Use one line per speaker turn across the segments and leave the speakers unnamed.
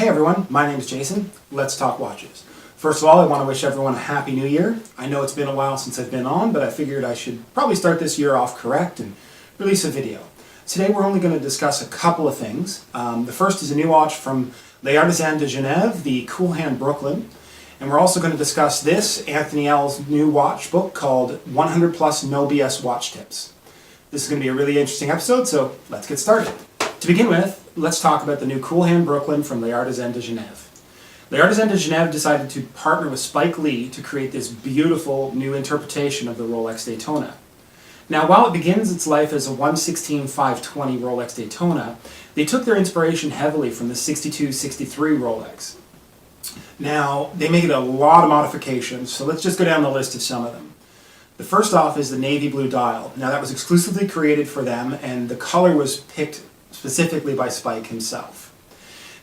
Hey everyone, my name is Jason. Let's talk watches. First of all, I want to wish everyone a happy new year. I know it's been a while since I've been on, but I figured I should probably start this year off correct and release a video. Today we're only going to discuss a couple of things. The first is a new watch from Artisans de Geneve, the Cool Hand Brooklyn. And we're also going to discuss this, Anthony L's new watch book called 100 Plus No BS Watch Tips. This is going to be a really interesting episode, so let's get started. To begin with, let's talk about the new Cool Hand Brooklyn from Artisans de Geneve. Artisans de Geneve decided to partner with Spike Lee to create this beautiful new interpretation of the Rolex Daytona. Now, while it begins its life as a 116-520 Rolex Daytona, they took their inspiration heavily from the 62-63 Rolex. Now, they made a lot of modifications, so let's just go down the list of some of them. The first off is the navy blue dial. Now, that was exclusively created for them, and the color was picked specifically by Spike himself.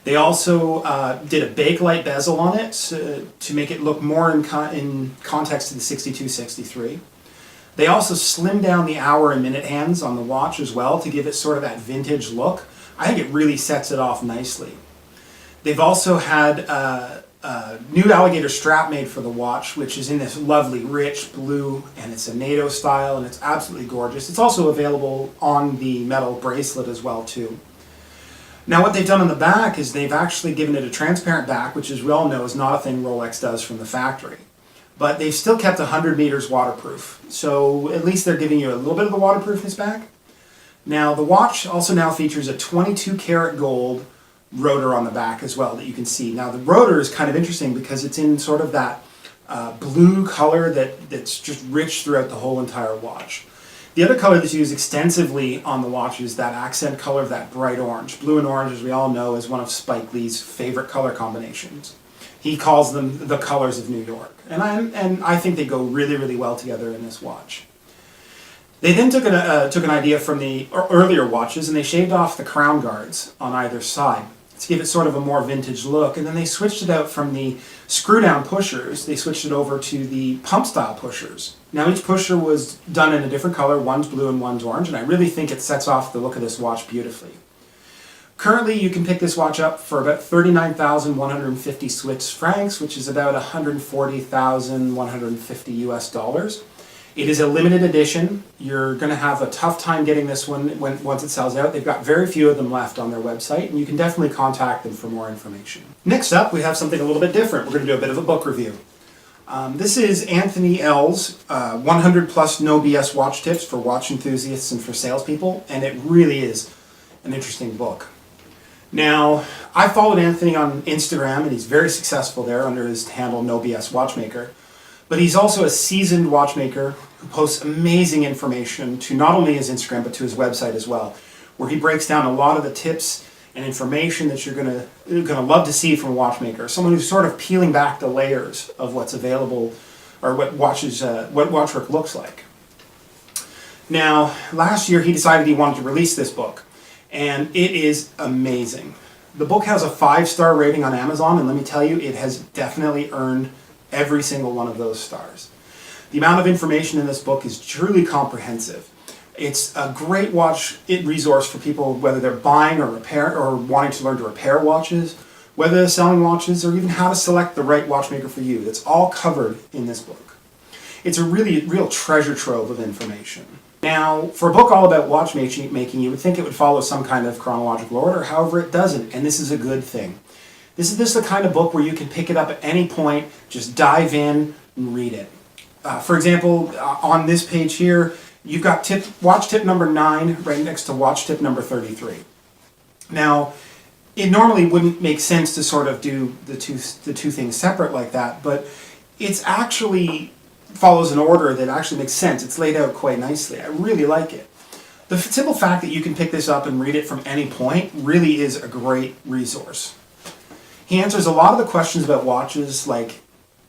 They also did a bakelite bezel on it to make it look more in context to the 62-63. They also slimmed down the hour and minute hands on the watch as well to give it sort of that vintage look. I think it really sets it off nicely. They've also had a new alligator strap made for the watch, which is in this lovely rich blue, and it's a NATO style, and it's absolutely gorgeous. It's also available on the metal bracelet as well too. Now what they've done on the back is they've actually given it a transparent back, which as we all know is not a thing Rolex does from the factory. But they've still kept 100 meters waterproof, so at least they're giving you a little bit of the waterproofness back. Now the watch also now features a 22 karat gold rotor on the back as well that you can see. Now the rotor is kind of interesting because it's in sort of that blue color that's just rich throughout the whole entire watch. The other color that's used extensively on the watch is that accent color of that bright orange. Blue and orange, as we all know, is one of Spike Lee's favorite color combinations. He calls them the colors of New York. And I think they go really, really well together in this watch. They then took an idea from the earlier watches and they shaved off the crown guards on either side to give it sort of a more vintage look, and then they switched it out from the screw-down pushers, they switched it over to the pump-style pushers. Now each pusher was done in a different color, one's blue and one's orange, and I really think it sets off the look of this watch beautifully. Currently you can pick this watch up for about 39,150 Swiss francs, which is about 140,150 US dollars. It is a limited edition. You're going to have a tough time getting this one once it sells out. They've got very few of them left on their website, and you can definitely contact them for more information. Next up, we have something a little bit different. We're going to do a bit of a book review. This is Anthony L's 100 Plus No BS Watch Tips for Watch Enthusiasts and for Salespeople, and it really is an interesting book. Now, I followed Anthony on Instagram, and he's very successful there under his handle No BS Watchmaker. But he's also a seasoned watchmaker who posts amazing information to not only his Instagram, but to his website as well, where he breaks down a lot of the tips and information that you're gonna love to see from a watchmaker. Someone who's sort of peeling back the layers of what's available, or what watchwork looks like. Now, last year he decided he wanted to release this book, and it is amazing. The book has a 5-star rating on Amazon, and let me tell you, it has definitely earned every single one of those stars. The amount of information in this book is truly comprehensive. It's a great watch resource for people, whether they're buying or wanting to learn to repair watches, whether they're selling watches, or even how to select the right watchmaker for you. It's all covered in this book. It's a real treasure trove of information. Now, for a book all about watchmaking, you would think it would follow some kind of chronological order. However, it doesn't, and this is a good thing. This is the kind of book where you can pick it up at any point, just dive in and read it. For example, on this page here, you've got watch tip number 9 right next to watch tip number 33. Now, it normally wouldn't make sense to sort of do the two things separate like that, but it's actually follows an order that actually makes sense. It's laid out quite nicely. I really like it. The simple fact that you can pick this up and read it from any point really is a great resource. He answers a lot of the questions about watches, like,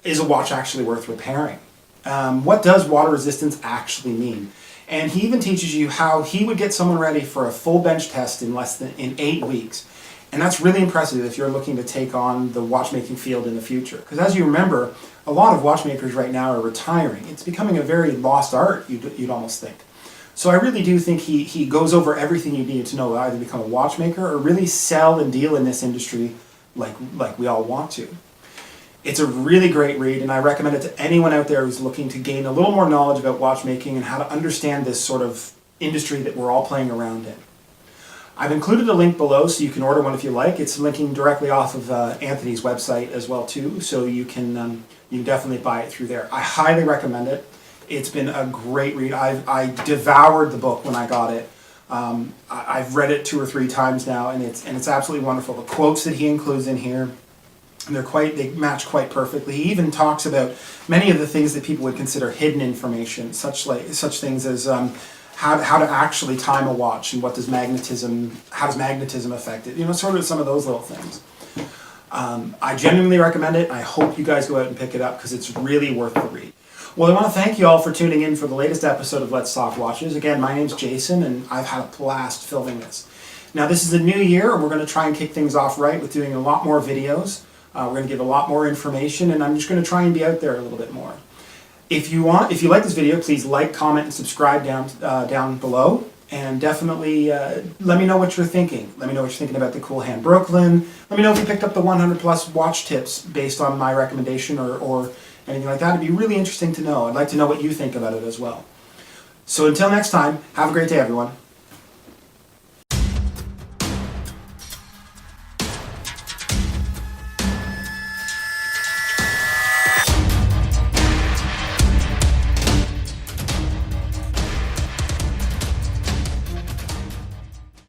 is a watch actually worth repairing? What does water resistance actually mean? And he even teaches you how he would get someone ready for a full bench test in 8 weeks. And that's really impressive if you're looking to take on the watchmaking field in the future. Because as you remember, a lot of watchmakers right now are retiring. It's becoming a very lost art, you'd almost think. So I really do think he goes over everything you need to know to either become a watchmaker or really sell and deal in this industry like we all want to. It's a really great read, and I recommend it to anyone out there who's looking to gain a little more knowledge about watchmaking and how to understand this sort of industry that we're all playing around in. I've included a link below so you can order one if you like. It's linking directly off of Anthony's website as well too, so you can definitely buy it through there. I highly recommend it. It's been a great read. I devoured the book when I got it. I've read it 2 or 3 times now, and it's absolutely wonderful. The quotes that he includes in here, they match quite perfectly. He even talks about many of the things that people would consider hidden information, such things as how to actually time a watch and how does magnetism affect it. Sort of some of those little things. I genuinely recommend it. I hope you guys go out and pick it up because it's really worth the read. Well, I want to thank you all for tuning in for the latest episode of Let's Talk Watches. Again, my name's Jason, and I've had a blast filming this. Now, this is a new year, and we're going to try and kick things off right with doing a lot more videos. We're going to give a lot more information, and I'm just going to try and be out there a little bit more. If you like this video, please like, comment, and subscribe down below. And definitely let me know what you're thinking. Let me know what you're thinking about the Cool Hand Brooklyn. Let me know if you picked up the 100 plus watch tips based on my recommendation or anything like that. It'd be really interesting to know. I'd like to know what you think about it as well. So until next time, have a great day, everyone.